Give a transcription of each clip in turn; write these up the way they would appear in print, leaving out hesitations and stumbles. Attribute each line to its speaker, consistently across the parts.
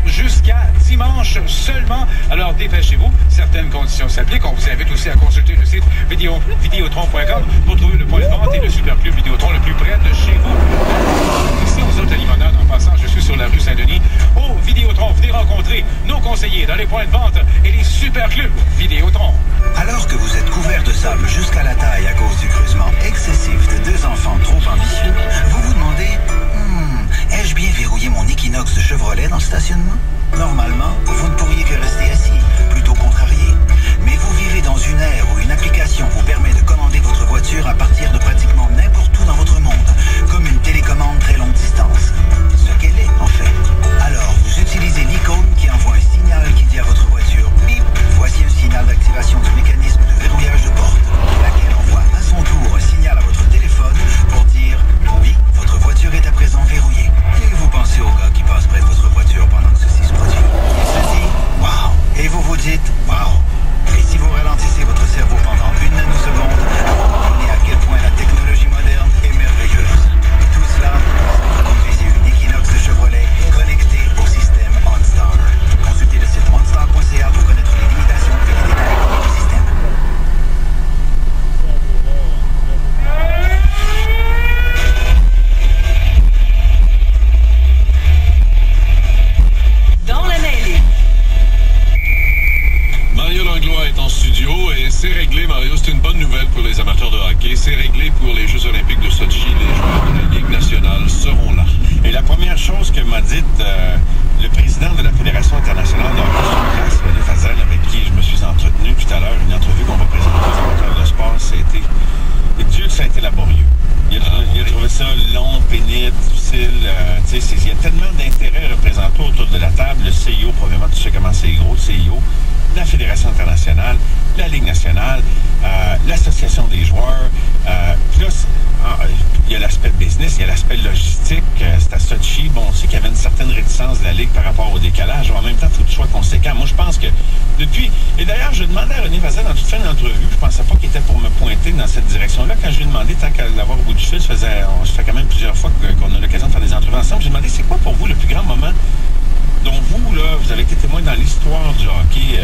Speaker 1: jusqu'à dimanche seulement. Alors dépêchez-vous, certaines conditions s'appliquent. On vous invite aussi à consulter le site vidéotron.com pour trouver le point de vente et le Superclub Vidéotron le plus près de chez vous. Ici aux Hôtels Limonade, en passant, je suis sur la rue Saint-Denis. Au Vidéotron, venez rencontrer nos conseillers dans les points de vente et les Superclubs Vidéotron.
Speaker 2: Alors que vous êtes couvert de sable jusqu'à la taille à cause du creusement excessif de 2 enfants trop ambitieux, vous vous demandez ai-je bien verrouillé mon Equinox Chevrolet dans le stationnement? Normalement, vous ne pourriez que rester assis, plutôt contrarié. Mais vous vivez dans une ère où une application vous permet de commander votre voiture à partir de pratiquement n'importe où dans votre monde, comme une télécommande très longue distance. Ce qu'elle est, en fait. Alors, vous utilisez l'icône qui envoie un signal qui dit à votre voiture « Bip ». Voici un signal d'activation du mécanisme de verrouillage de porte, laquelle envoie à son tour un signal à votre téléphone pour dire « Oui, votre voiture est à présent verrouillée ». Et vous pensez au gars qui passe près de votre voiture pendant que ceci se produit. Il se dit « Wow ». Et vous vous dites « Wow ». Et si vous ralentissez votre cerveau pendant une nanoseconde, vous comprenez à quel point la technologie moderne est merveilleuse. Tout cela, vous conduisez une Equinox Chevrolet connectée au système OnStar. Consultez le site onstar.ca pour connaître les limitations et les détails du système.
Speaker 3: Dans la mêlée.
Speaker 4: Mario Langlois est en studio et c'est réglé, Mario. C'est une bonne nouvelle pour les amateurs de hockey. C'est réglé pour les Jeux olympiques de Sochi. Les joueurs de la Ligue nationale seront là.
Speaker 5: Et la première chose que m'a dite le président de la Fédération internationale de hockey sur glace, René Fazel, avec qui je me suis entretenu tout à l'heure, une entrevue qu'on va présenter aux amateurs de sport, c'était... Et Dieu que ça a été laborieux. Il a trouvé ça long, pénible, difficile. Il y a tellement d'intérêts représentés autour de la table. Le CIO, probablement, tu sais comment c'est gros, le CIO. La Fédération internationale, la Ligue nationale, l'Association des joueurs. Plus, il y a l'aspect business, il y a l'aspect logistique. C'est à Sochi. Bon, on sait qu'il y avait une certaine réticence de la Ligue par rapport au décalage. En même temps, il faut que tu sois conséquent. Moi, je pense que depuis... Et d'ailleurs, je demandais à René Vazal dans toute fin d'entrevue, je pensais pas qu'il était pour me pointer dans cette direction-là. Quand je lui ai demandé, tant qu'à l'avoir au bout du fil, ça fait quand même plusieurs fois qu'on a l'occasion de faire des entrevues ensemble, j'ai demandé, c'est quoi pour vous le plus grand moment dont vous, là, vous avez été témoin dans l'histoire du hockey,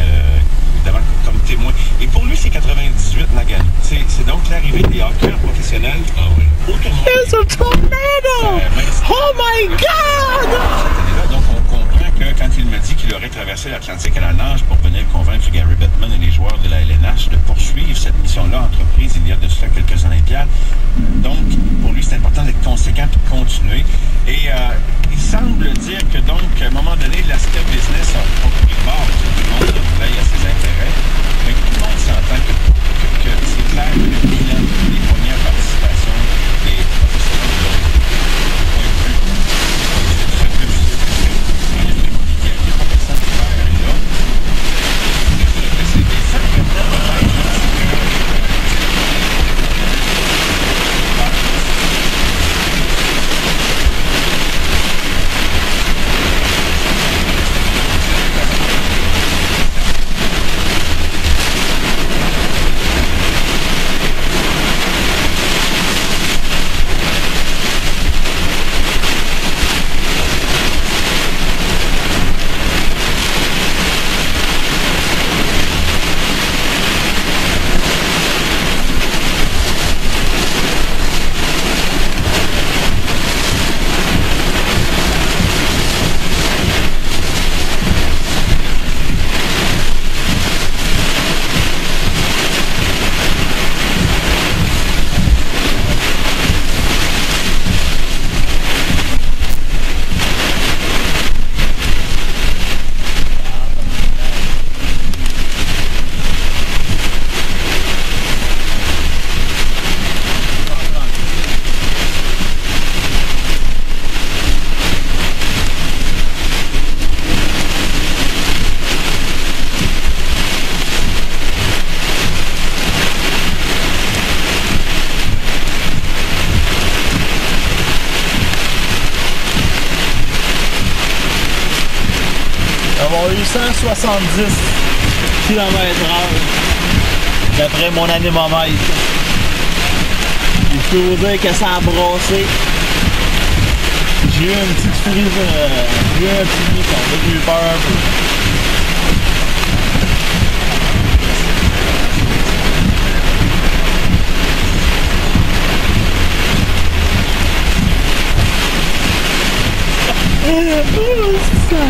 Speaker 5: évidemment, comme témoin. Et pour lui, c'est 98 Nagano. C'est donc l'arrivée des hockeyeurs professionnels au tournoi.
Speaker 6: There's a tornado! Oh my God!
Speaker 5: Cette année-là, donc, on comprend que quand il me dit qu'il aurait traversé l'Atlantique à la nage pour venir convaincre Gary Bettman et les joueurs de la LNH de poursuivre cette mission-là entreprise il y a de cela quelques Olympiades. Donc, pour lui, c'est important d'être conséquent et de continuer. Et il semble dire que, donc, à un moment donné, l'aspect business a pris le bord. Tout le monde veille à ses intérêts. Mais tout le monde s'entend que c'est clair que le bilan des premières participations des professionnels de point de vue très difficile. Il n'y a pas personne qui va aller là. C'est des faits que
Speaker 6: Avoir eu 170 km/h d'après mon anémomètre. Il faut vous dire que ça a brassé. J'ai eu une petite frise
Speaker 3: joué un petit peu, ça m'a eu peur un peu.
Speaker 6: Oh, ça va.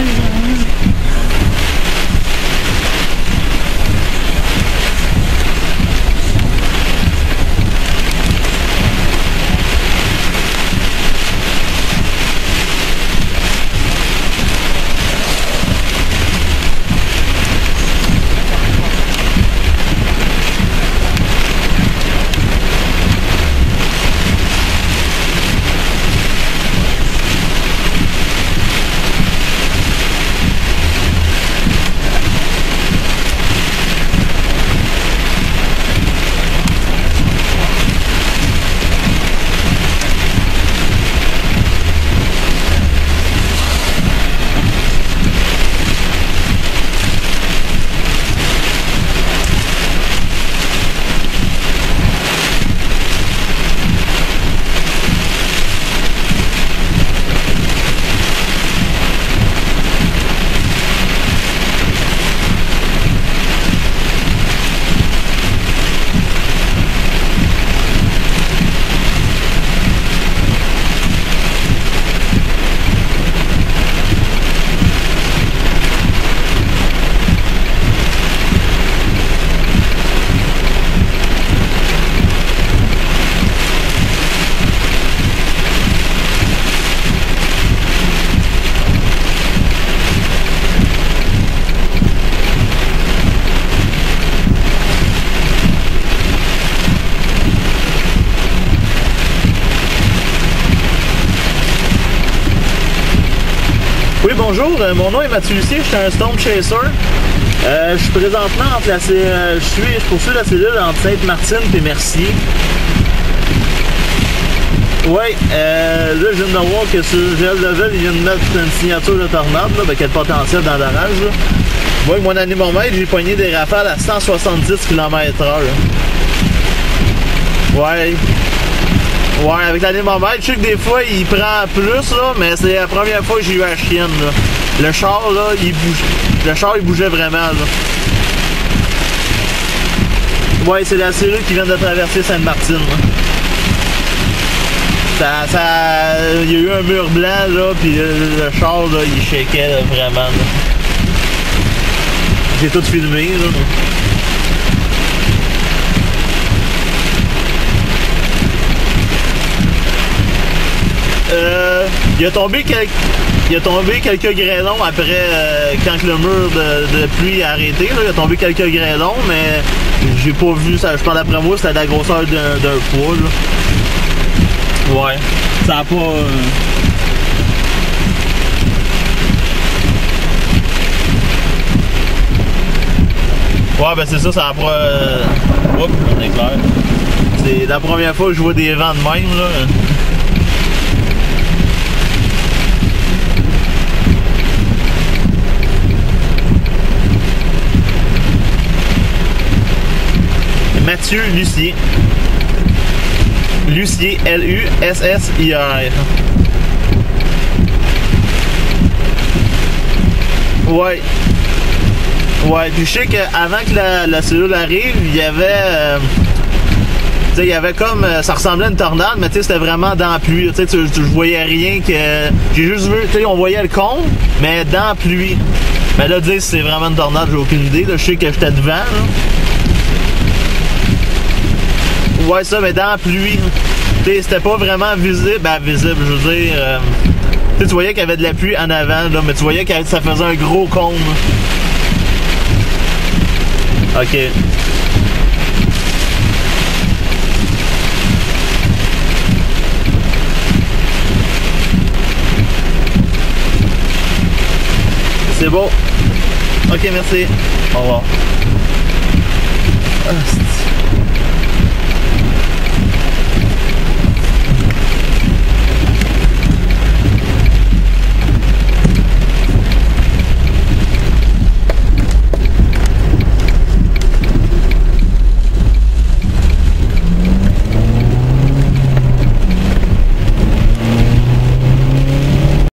Speaker 6: Oui, bonjour, mon nom est Mathieu Lucier, je suis un Storm Chaser. Je suis présentement entre je poursuis la cellule entre Sainte-Martine et Mercier. Oui, là je viens de voir que sur GL Level, il vient de mettre une signature de tornade, là, avec le potentiel dans l'orage. Moi, avec mon anémomètre, j'ai pogné des rafales à 170 km/h. Ouais. Ouais, avec l'anémomètre, je sais que des fois il prend plus, là, mais c'est la première fois que j'ai eu la chienne, là. Le char, là, il bougeait vraiment, là. Ouais, c'est la cellule qui vient de traverser Sainte-Martine, il y a eu un mur blanc, là, puis le char, là, il shakeait, là, vraiment, là. J'ai tout filmé, là. Il a tombé quelques grêlons après quand le mur de pluie a arrêté. Là, il a tombé quelques grêlons, mais j'ai pas vu ça. Je pense d'après moi c'était la grosseur d'un poids. Là. Ouais. Ça a pas. Ouais, ben c'est ça a pas. Oups, on est clair. C'est la première fois que je vois des vents de même, là. Mathieu Lucier. Lucier, L-U-S-S-I-R. Ouais. Ouais, puis je sais qu'avant que la cellule arrive, il y avait... il y avait comme... ça ressemblait à une tornade, mais tu sais, c'était vraiment dans la pluie. Tu sais, je voyais rien que... J'ai juste vu, tu sais, on voyait le cône, mais dans la pluie. Mais là, dire si c'est vraiment une tornade, j'ai aucune idée. Là, je sais que j'étais devant, là. Ouais, ça, mais dans la pluie. C'était pas vraiment visible. Ben, visible, je veux dire. Tu voyais qu'il y avait de la pluie en avant, là, mais tu voyais que ça faisait un gros cône. Ok. C'est bon. Ok, merci. Au revoir. Ah,